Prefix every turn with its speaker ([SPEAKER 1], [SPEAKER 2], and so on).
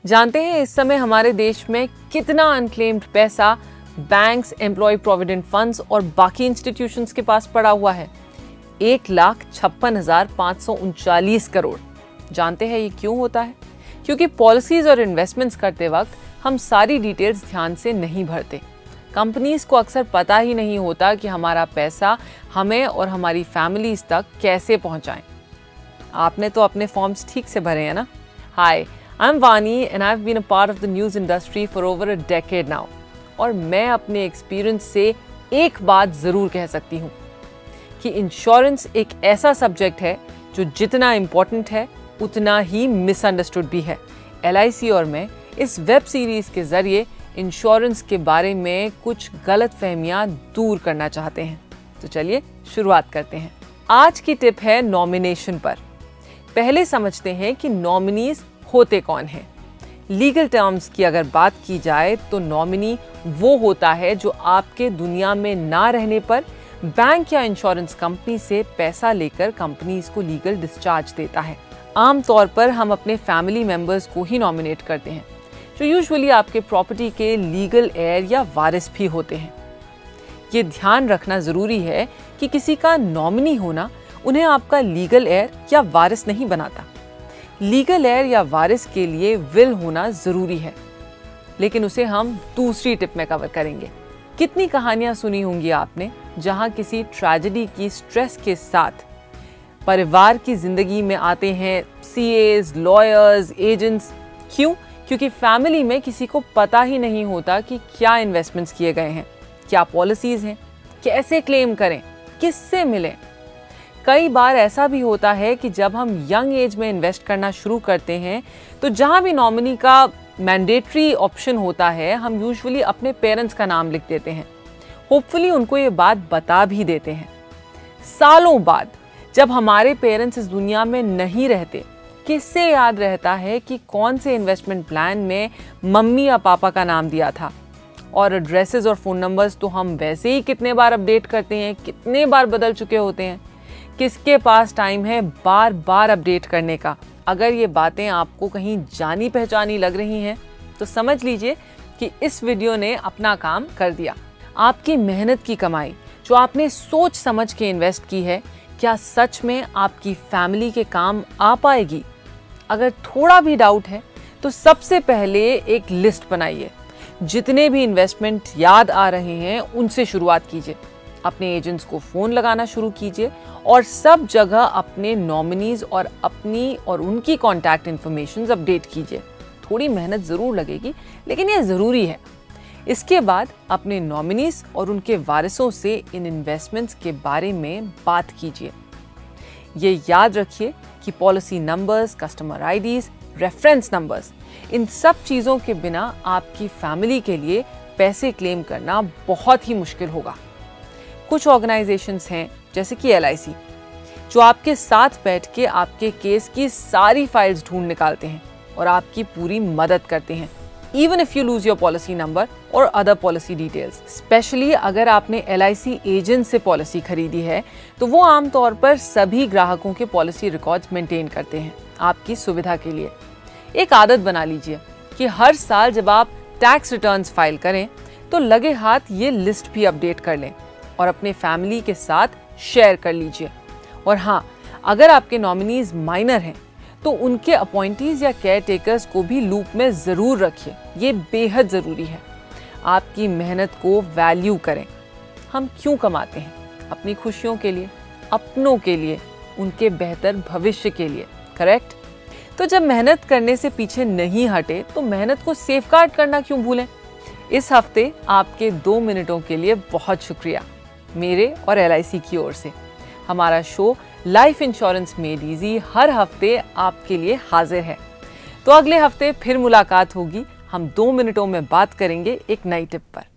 [SPEAKER 1] जानते हैं इस समय हमारे देश में कितना अनक्लेम्ड पैसा बैंक्स, एम्प्लॉय प्रोविडेंट फंड्स और बाकी इंस्टीट्यूशंस के पास पड़ा हुआ है? 1,56,539 करोड़। जानते हैं ये क्यों होता है? क्योंकि पॉलिसीज और इन्वेस्टमेंट्स करते वक्त हम सारी डिटेल्स ध्यान से नहीं भरते। कंपनीज को अक्सर पता ही नहीं होता कि हमारा पैसा हमें और हमारी फैमिलीज तक कैसे पहुंचाएं। आपने तो अपने फॉर्म्स ठीक से भरे हैं ना? हाय, I'm Vani and I've been a part of the news industry for over a decade now. और मैं अपने एक्सपीरियंस से एक बात ज़रूर कह सकती हूँ कि इंश्योरेंस एक ऐसा सब्जेक्ट है जो जितना इम्पोर्टेंट है उतना ही मिसअंडरस्टूड भी है। LIC और मैं इस वेब सीरीज़ के ज़रिए इंश्योरेंस के बारे में कुछ गलतफहमियाँ दूर करना चाहते हैं। तो चलिए शुरुआत करते हैं। आज की टिप है नॉमिनेशन पर। पहले समझते हैं कि नॉमिनीज होते कौन हैं। लीगल टर्म्स की अगर बात की जाए तो नॉमिनी वो होता है जो आपके दुनिया में ना रहने पर बैंक या इंश्योरेंस कंपनी से पैसा लेकर कंपनीज को लीगल डिस्चार्ज देता है। आमतौर पर हम अपने फैमिली मेंबर्स को ही नॉमिनेट करते हैं, जो यूजुअली आपके प्रॉपर्टी के लीगल हेयर या वारिस भी होते हैं। ये ध्यान रखना ज़रूरी है कि किसी का नॉमिनी होना उन्हें आपका लीगल हेयर या वारिस नहीं बनाता। लीगल हेयर या वारिस के लिए विल होना ज़रूरी है, लेकिन उसे हम दूसरी टिप में कवर करेंगे। कितनी कहानियाँ सुनी होंगी आपने जहाँ किसी ट्रेजेडी की स्ट्रेस के साथ परिवार की ज़िंदगी में आते हैं CAs, लॉयर्स, एजेंट्स। क्यों? क्योंकि फैमिली में किसी को पता ही नहीं होता कि क्या इन्वेस्टमेंट्स किए गए हैं, क्या पॉलिसीज़ हैं, कैसे क्लेम करें, किससे मिलें। कई बार ऐसा भी होता है कि जब हम यंग एज में इन्वेस्ट करना शुरू करते हैं तो जहां भी नॉमिनी का मैंडेटरी ऑप्शन होता है, हम यूजुअली अपने पेरेंट्स का नाम लिख देते हैं। होपफुली उनको ये बात बता भी देते हैं। सालों बाद जब हमारे पेरेंट्स इस दुनिया में नहीं रहते, किससे याद रहता है कि कौन से इन्वेस्टमेंट प्लान में मम्मी या पापा का नाम दिया था? और एड्रेसेस और फ़ोन नंबर्स तो हम वैसे ही कितने बार अपडेट करते हैं, कितने बार बदल चुके होते हैं। किसके पास टाइम है बार बार अपडेट करने का? अगर ये बातें आपको कहीं जानी पहचानी लग रही हैं तो समझ लीजिए कि इस वीडियो ने अपना काम कर दिया। आपकी मेहनत की कमाई जो आपने सोच समझ के इन्वेस्ट की है, क्या सच में आपकी फैमिली के काम आ पाएगी? अगर थोड़ा भी डाउट है तो सबसे पहले एक लिस्ट बनाइए। जितने भी इन्वेस्टमेंट याद आ रहे हैं उनसे शुरुआत कीजिए। अपने एजेंट्स को फ़ोन लगाना शुरू कीजिए और सब जगह अपने नॉमिनीज और अपनी और उनकी कॉन्टैक्ट इन्फॉर्मेशन अपडेट कीजिए। थोड़ी मेहनत ज़रूर लगेगी, लेकिन ये ज़रूरी है। इसके बाद अपने नॉमिनीज और उनके वारिसों से इन इन्वेस्टमेंट्स के बारे में बात कीजिए। ये याद रखिए कि policy numbers, customer IDs, reference numbers, इन सब चीज़ों के बिना आपकी फैमिली के लिए पैसे क्लेम करना बहुत ही मुश्किल होगा। कुछ ऑर्गेनाइजेशंस हैं जैसे कि LIC, जो आपके साथ बैठ के आपके केस की सारी फाइल्स ढूंढ निकालते हैं और आपकी पूरी मदद करते हैं, even if you lose your policy number और अदर पॉलिसी डिटेल्स। स्पेशली अगर आपने LIC एजेंट से पॉलिसी खरीदी है तो वो आमतौर पर सभी ग्राहकों के पॉलिसी रिकॉर्ड्स मेंटेन करते हैं आपकी सुविधा के लिए। एक आदत बना लीजिए कि हर साल जब आप टैक्स रिटर्न्स फाइल करें तो लगे हाथ ये लिस्ट भी अपडेट कर लें और अपने फैमिली के साथ शेयर कर लीजिए। और हाँ, अगर आपके नॉमिनीज माइनर हैं तो उनके अपॉइंटीज या केयर टेकर्स को भी लूप में ज़रूर रखिए। ये बेहद ज़रूरी है। आपकी मेहनत को वैल्यू करें। हम क्यों कमाते हैं? अपनी खुशियों के लिए, अपनों के लिए, उनके बेहतर भविष्य के लिए, करेक्ट? तो जब मेहनत करने से पीछे नहीं हटे तो मेहनत को सेफगार्ड करना क्यों भूलें? इस हफ्ते आपके 2 मिनटों के लिए बहुत शुक्रिया मेरे और LIC की ओर से। हमारा show life insurance made easy हर हफ्ते आपके लिए हाजिर है। तो अगले हफ्ते फिर मुलाकात होगी। हम 2 मिनटों में बात करेंगे एक नई टिप पर।